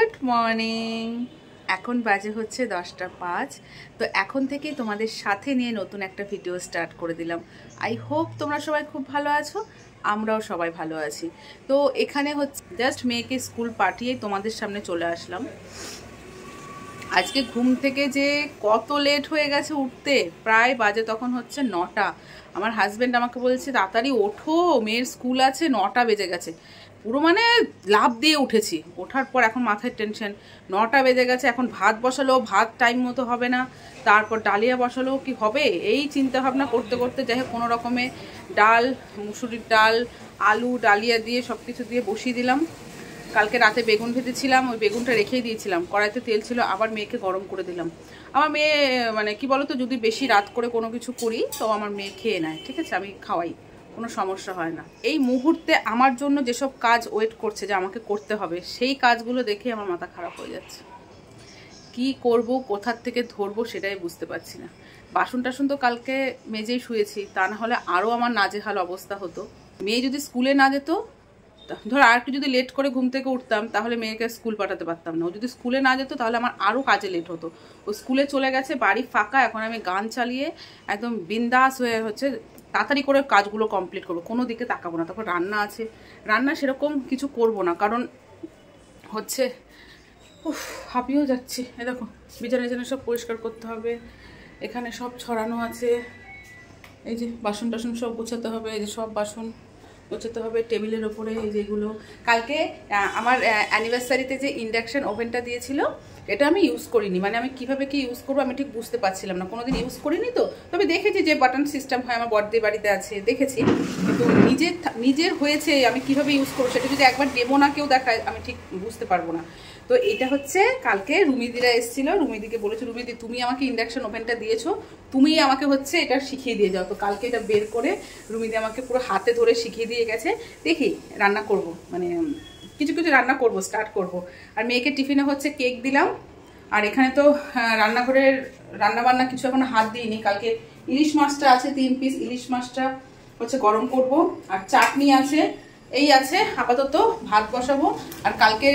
Good morning. এখন বাজে হচ্ছে 10টা 5। তো এখন থেকেই তোমাদের সাথে নিয়ে নতুন একটা ভিডিও স্টার্ট করে দিলাম। আই হোপ তোমরা সবাই খুব ভালো আছো, আমরাও সবাই ভালো আছি। তো এখানে হচ্ছে জাস্ট মেয়েকে স্কুল পাঠিয়ে তোমাদের সামনে চলে আসলাম। আজকে ঘুম থেকে যে কত লেট হয়ে গেছে উঠতে, প্রায় বাজে তখন হচ্ছে 9টা। আমার হাজব্যান্ড আমাকে বলছে তাড়াতাড়ি ওঠো, মেয়ের স্কুল আছে, 9টা বেজে গেছে। পুরো মানে লাফ দিয়ে উঠেছি। ওঠার পর এখন মাথায় টেনশন, 9টা বেজে গেছে, এখন ভাত বসালো, ভাত টাইম মতো হবে না, তারপর ডালিয়া বসালো, কি হবে এই চিন্তা ভাবনা করতে করতে যাই হোক কোনো রকমে ডাল, মুসুরির ডাল, আলু, ডালিয়া দিয়ে সব কিছু দিয়ে বসিয়ে দিলাম। কালকে রাতে বেগুন ভেজেছিলাম, ওই বেগুনটা রেখেই দিয়েছিলাম, কড়াইতে তেল ছিল, আবার মেয়েকে গরম করে দিলাম। আমার মেয়ে মানে কি বলতো, যদি বেশি রাত করে কোনো কিছু করি তো আমার মেয়ে খেয়ে নেয়, ঠিক আছে, আমি খাওয়াই, কোনো সমস্যা হয় না। এই মুহূর্তে আমার জন্য যেসব কাজ ওয়েট করছে যে আমাকে করতে হবে, সেই কাজগুলো দেখে আমার মাথা খারাপ হয়ে যাচ্ছে। কি করব, কোথার থেকে ধরবো সেটাই বুঝতে পারছি না। বাসন টাসন তো কালকে মেজেই শুয়েছি, তা না হলে আরও আমার নাজেহাল অবস্থা হতো। মেয়ে যদি স্কুলে না যেত, ধর আর একটু যদি লেট করে ঘুম থেকে উঠতাম তাহলে মেয়েকে স্কুল পাঠাতে পারতাম না। ও যদি স্কুলে না যেত তাহলে আমার আরও কাজে লেট হতো। ও স্কুলে চলে গেছে, বাড়ি ফাঁকা, এখন আমি গান চালিয়ে একদম বিন্দাস হয়ে হচ্ছে তাড়াতাড়ি করে কাজগুলো কমপ্লিট করবো, কোনো দিকে তাকাবো না। তারপর রান্না আছে, রান্না সেরকম কিছু করব না, কারণ হচ্ছে হাঁপিয়েও যাচ্ছি। এ দেখো বিছানা সব পরিষ্কার করতে হবে, এখানে সব ছড়ানো আছে, এই যে বাসন টাসন সব গোছাতে হবে, এই যে সব বাসন গোছাতে হবে টেবিলের ওপরে। এই যেগুলো কালকে আমার অ্যানিভার্সারিতে যে ইন্ডাকশন ওভেনটা দিয়েছিল, এটা আমি ইউজ করিনি, মানে আমি কিভাবে কি ইউজ করবো আমি ঠিক বুঝতে পারছিলাম না, কোনোদিন ইউজ করিনি। তো তবে দেখেছি যে বাটন সিস্টেম হয়, আমার বড়দের বাড়িতে আছে, দেখেছি, কিন্তু নিজের হয়েছে আমি কিভাবে ইউজ করবো সেটা যদি একবার ডেমো না কেউ দেখায় আমি ঠিক বুঝতে পারবো না। তো এটা হচ্ছে কালকে রুমিদিরা এসেছিল, রুমিদিকে বলেছে, রুমিদি তুমি আমাকে ইন্ডাকশন ওভেনটা দিয়েছো, তুমি আমাকে হচ্ছে এটা শিখিয়ে দিয়ে যাও। তো কালকে এটা বের করে রুমিদি আমাকে পুরো হাতে ধরে শিখিয়ে দিয়ে গেছে। দেখি রান্না করব, মানে কিছু কিছু রান্না করব, স্টার্ট করব। আর মেয়েকে টিফিনে হচ্ছে কেক দিলাম। আর এখানে তো রান্নাঘরের রান্নাবান্না কিছু এখনো হাত দিইনি। কালকে ইলিশ মাছটা আছে, 3 পিস ইলিশ মাছটা হচ্ছে গরম করব, আর চাটনি আছে, এই আছে আপাতত। ভাত বসাবো। আর কালকে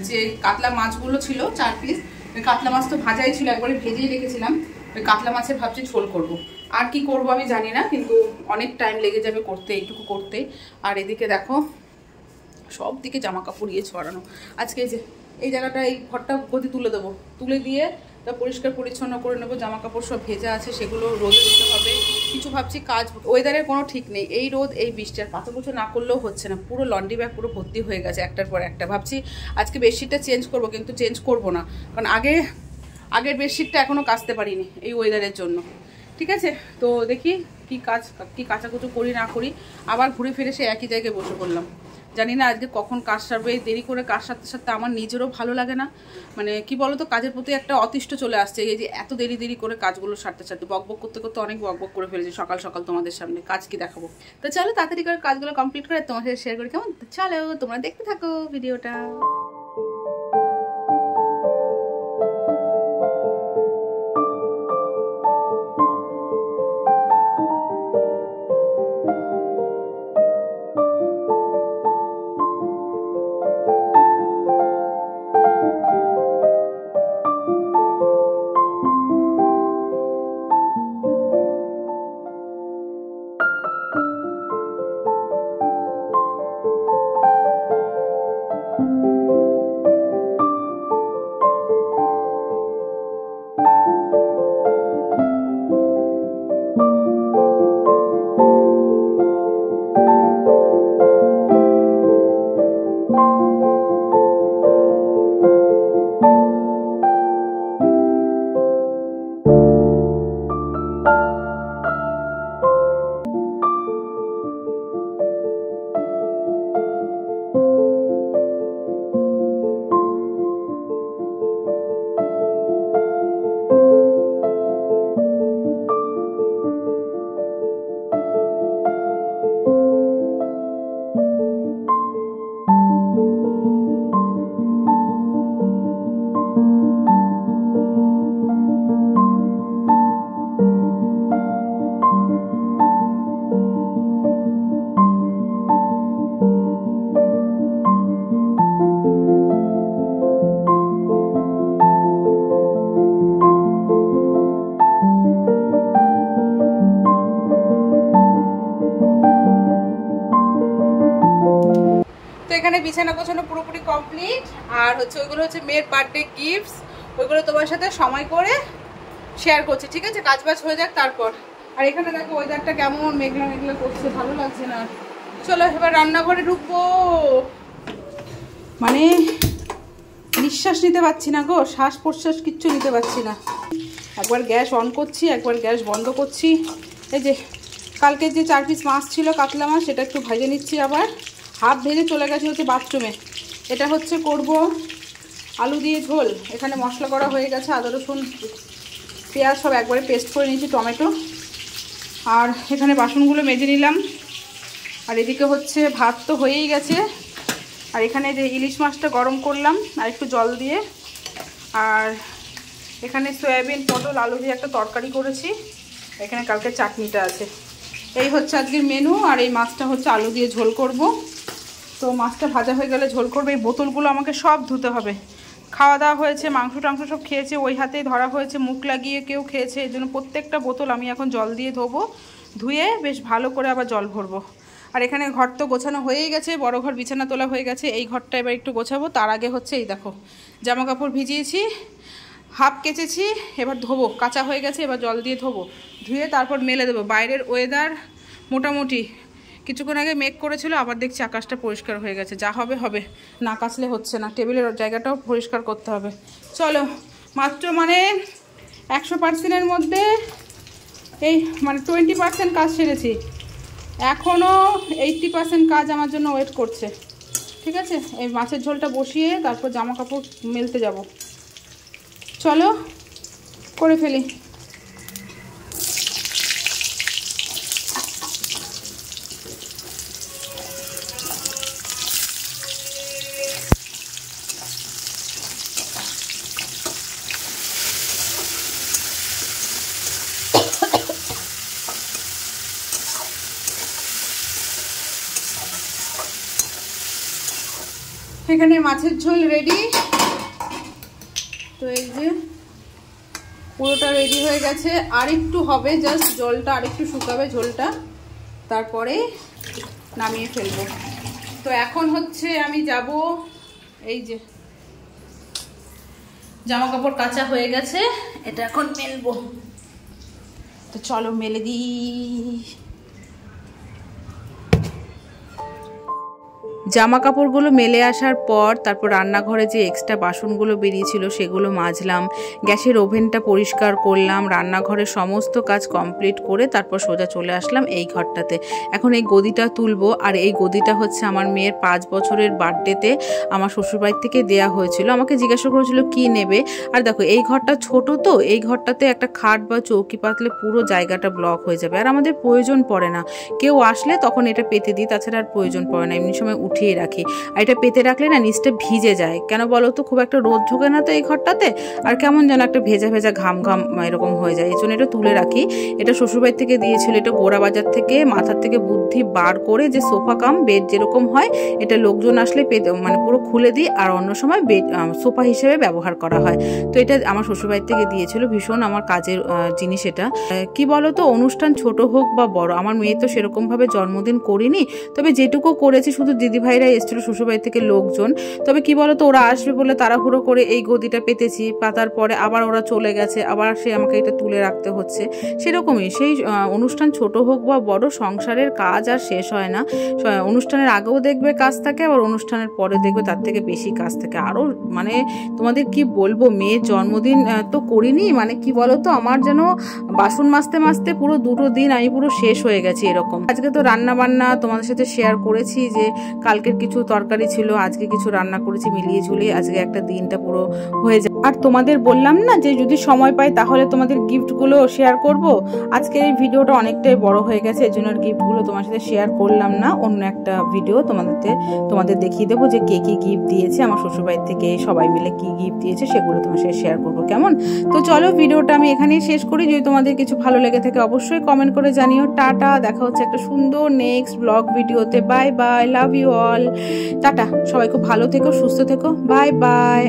যে কাতলা মাছগুলো ছিল 4 পিস, ওই কাতলা মাছ তো ভাজাই ছিল, একবারে ভেজেই রেখেছিলাম। ওই কাতলা মাছের ভাবছি ঝোল করব। আর কি করব আমি জানি না, কিন্তু অনেক টাইম লেগে যাবে করতে, এইটুকু করতে। আর এদিকে দেখো সব দিকে জামা কাপড় ইয়ে ছড়ানো। আজকে যে এই জায়গাটা, এই ঘরটা গদি তুলে দেবো, তুলে দিয়ে তা পরিষ্কার পরিচ্ছন্ন করে নেবো। জামা কাপড় সব ভেজা আছে, সেগুলো রোদে দিতে হবে। কিছু ভাবছি কাজ, ওয়েদারের কোনো ঠিক নেই, এই রোদ এই বৃষ্টি, আর কাঁচাকুচো না করলেও হচ্ছে না। পুরো লন্ড্রি ব্যাগ পুরো ভর্তি হয়ে গেছে একটার পর একটা। ভাবছি আজকে বেডশিটটা চেঞ্জ করব, কিন্তু চেঞ্জ করব না, কারণ আগের বেডশিটটা এখনও কাচতে পারিনি এই ওয়েদারের জন্য। ঠিক আছে, তো দেখি কি কাচাকুচো করি না করি, আবার ঘুরে ফিরে সে একই জায়গায় বসে পড়লাম। জানি না আজকে কখন কাজ সারবে, দেরি করে কাজ সারতে সারতে আমার নিজেরও ভালো লাগে না। মানে কি বলতো, কাজের প্রতি একটা অতিষ্ঠ চলে আসছে, এই যে এত দেরি করে কাজগুলো সারতে সারতে বকবক করতে করতে অনেক বকবক করে ফেলেছি সকাল সকাল তোমাদের সামনে। কাজ কি দেখাবো, তো চলো তাড়াতাড়ি করে কাজগুলো কমপ্লিট করে তোমার সাথে শেয়ার করি, কেমন? চলো তোমরা দেখতে থাকো ভিডিওটা। তো এখানে বিছানা গোছানো পুরোপুরি কমপ্লিট। আর হচ্ছে ওইগুলো হচ্ছে মেয়ের বার্থডে গিফটস, ওইগুলো তোমার সাথে সময় করে শেয়ার করছি, ঠিক আছে? কাজবাজ হয়ে যাক তারপর। আর এখানে দেখো ওয়েদারটা কেমন মেঘলা মেঘলা করছে, ভালো লাগছে না। চলো এবার রান্নাঘরে ঢুকবো। মানে নিঃশ্বাস নিতে পারছি না গো, শ্বাস প্রশ্বাস কিচ্ছু নিতে পারছি না। একবার গ্যাস অন করছি, একবার গ্যাস বন্ধ করছি। এই যে কালকে যে 4 পিস মাছ ছিল, কাতলা মাছ, সেটা একটু ভেজে নিচ্ছি। আবার হাফ ভেজে চলে গেছে হচ্ছে বাথরুমে। এটা হচ্ছে করব আলু দিয়ে ঝোল। এখানে মশলা করা হয়ে গেছে, আদা রসুন পেঁয়াজ সব একবারে পেস্ট করে নিয়েছি, টমেটো। আর এখানে বাসনগুলো মেজে নিলাম। আর এদিকে হচ্ছে ভাত তো হয়েই গেছে। আর এখানে যে ইলিশ মাছটা গরম করলাম আর একটু জল দিয়ে। আর এখানে সয়াবিন পটল আলু দিয়ে একটা তরকারি করেছি। এখানে কালকে চাটনিটা আছে। এই হচ্ছে আজকের মেনু। আর এই মাছটা হচ্ছে আলু দিয়ে ঝোল করব। তো মাছটা ভাজা হয়ে গেলে ঝোল করবো। এই বোতলগুলো আমাকে সব ধুতে হবে। খাওয়া দাওয়া হয়েছে, মাংস টাংস সব খেয়েছে, ওই হাতেই ধরা হয়েছে, মুখ লাগিয়ে কেউ খেয়েছে। এই জন্য প্রত্যেকটা বোতল আমি এখন জল দিয়ে ধোবো, ধুয়ে বেশ ভালো করে আবার জল ভরবো। আর এখানে ঘর তো গোছানো হয়েই গেছে, বড় ঘর বিছানা তোলা হয়ে গেছে। এই ঘরটা এবার একটু গোছাবো। তার আগে হচ্ছে এই দেখো জামা কাপড় ভিজিয়েছি, হাফ কেচেছি, এবার ধোবো। কাঁচা হয়ে গেছে, এবার জল দিয়ে ধোবো, ধুয়ে তারপর মেলে দেবো। বাইরের ওয়েদার মোটামুটি, কিছুক্ষণ আগে মেঘ করেছিল, আবার দেখছি আকাশটা পরিষ্কার হয়ে গেছে। যা হবে হবে, না কাচলে হচ্ছে না। টেবিলের জায়গাটাও পরিষ্কার করতে হবে। চলো, মাত্র মানে 100%-এর মধ্যে এই মানে 20% কাজ সেরেছি। এখনও 80% কাজ আমার জন্য ওয়েট করছে, ঠিক আছে? এই মাছের ঝোলটা বসিয়ে তারপর জামা কাপড় মেলতে যাব। চলো করে ফেলি। এখানে মাছের ঝোল রেডি। তো এই যে পুরোটা রেডি হয়ে গেছে। আর একটু হবে, জাস্ট জলটা আর একটু শুকাবে ঝোলটা, তারপরে নামিয়ে ফেলবো। তো এখন হচ্ছে আমি যাব, এই যে জামা কাপড় কাচা হয়ে গেছে, এটা এখন মেলবো। তো চলো মেলে দিই। জামা কাপড়গুলো মেলে আসার পর তারপর রান্নাঘরে যে এক্সট্রা বাসনগুলো বেরিয়েছিল সেগুলো মাজলাম, গ্যাসের ওভেনটা পরিষ্কার করলাম, রান্নাঘরের সমস্ত কাজ কমপ্লিট করে তারপর সোজা চলে আসলাম এই ঘরটাতে। এখন এই গদিটা তুলবো। আর এই গদিটা হচ্ছে আমার মেয়ের 5 বছরের বার্থডেতে আমার শ্বশুরবাড়ি থেকে দেয়া হয়েছিল। আমাকে জিজ্ঞাসা করেছিল কি নেবে। আর দেখো এই ঘরটা ছোট, তো এই ঘরটাতে একটা খাট বা চৌকি পাতলে পুরো জায়গাটা ব্লক হয়ে যাবে, আর আমাদের প্রয়োজন পড়ে না। কেউ আসলে তখন এটা পেতে দিই, তাছাড়া আর প্রয়োজন পড়ে না। এমনি সময় উঠিয়ে রাখি। আর এটা পেতে রাখলে না নিচটা ভিজে যায়, কেন বলো তো? খুব একটা রোদ ঢোকে না তো এই ঘরটাতে, আর কেমন যেন একটা ভেজা ভেজা ঘাম ঘাম এরকম হয়ে যায়। এই জন্য এটা তুলে রাখি। এটা শ্বশুরবাড়ি থেকে দিয়েছিল। এটা গোড়া বাজার থেকে মাথার থেকে বুদ্ধি বার করে যে সোফা কাম বেড যেরকম হয়, এটা লোকজন আসলে মানে পুরো খুলে দিই, আর অন্য সময় বেড সোফা হিসেবে ব্যবহার করা হয়। তো এটা আমার শ্বশুরবাড়ি থেকে দিয়েছিল, ভীষণ আমার কাজের জিনিস। এটা কি বলো তো, অনুষ্ঠান ছোট হোক বা বড়, আমার মেয়ে তো সেরকম ভাবে জন্মদিন করিনি, তবে যেটুকু করেছি শুধু দিদিভাইরা এসেছিল শ্বশুরবাড়ি থেকে লোকজন। তবে কি বলো তো, ওরা আসবে বলে তাড়াহুড়ো করে এই গদিটা পেতেছি, পাতার পরে আবার ওরা চলে গেছে, আবার সে আমাকে এটা তুলে রাখতে হচ্ছে। সেরকমই সেই অনুষ্ঠান ছোট হোক বা বড়, সংসারের কাজ আর শেষ হয় না। অনুষ্ঠানের আগেও দেখবে কাজ থাকে, আবার অনুষ্ঠানের পরে দেখবে তার থেকে বেশি কাজ থাকে। আরও মানে তোমাদের কি বলবো, মেয়ের জন্মদিন তো করিনি, মানে কি বলো তো, আমার যেন বাসন মাজতে মাজতে পুরো 2 দিন আমি পুরো শেষ হয়ে গেছি এরকম। আজকে তো রান্না বান্না তোমাদের সাথে শেয়ার করেছি যে কালকের কিছু তরকারি ছিল, আজকে কিছু রান্না করেছি, মিলিয়ে ঝুলিয়ে আজকে একটা দিনটা পুরো হয়ে যায়। আর তোমাদের বললাম না যে যদি সময় পাই তাহলে তোমাদের গিফটগুলো শেয়ার করব। আজকের এই ভিডিওটা অনেকটাই বড় হয়ে গেছে, এর জন্য গিফটগুলো তোমার সাথে শেয়ার করলাম না। অন্য একটা ভিডিও তোমাদের দেখিয়ে দেবো যে কে কি গিফট দিয়েছে, আমার শ্বশুরবাড়ি থেকে সবাই মিলে কি গিফট দিয়েছে সেগুলো তোমার সাথে শেয়ার করবো, কেমন? তো চলো ভিডিওটা আমি এখানেই শেষ করি। যদি তোমাদের কিছু ভালো লেগে থাকে অবশ্যই কমেন্ট করে জানিও। টাটা, দেখা হচ্ছে একটা সুন্দর নেক্সট ব্লগ ভিডিওতে। Bye bye, love you all, tata. সবাই খুব ভালো থেকো, সুস্থ থেকো, বাই বাই।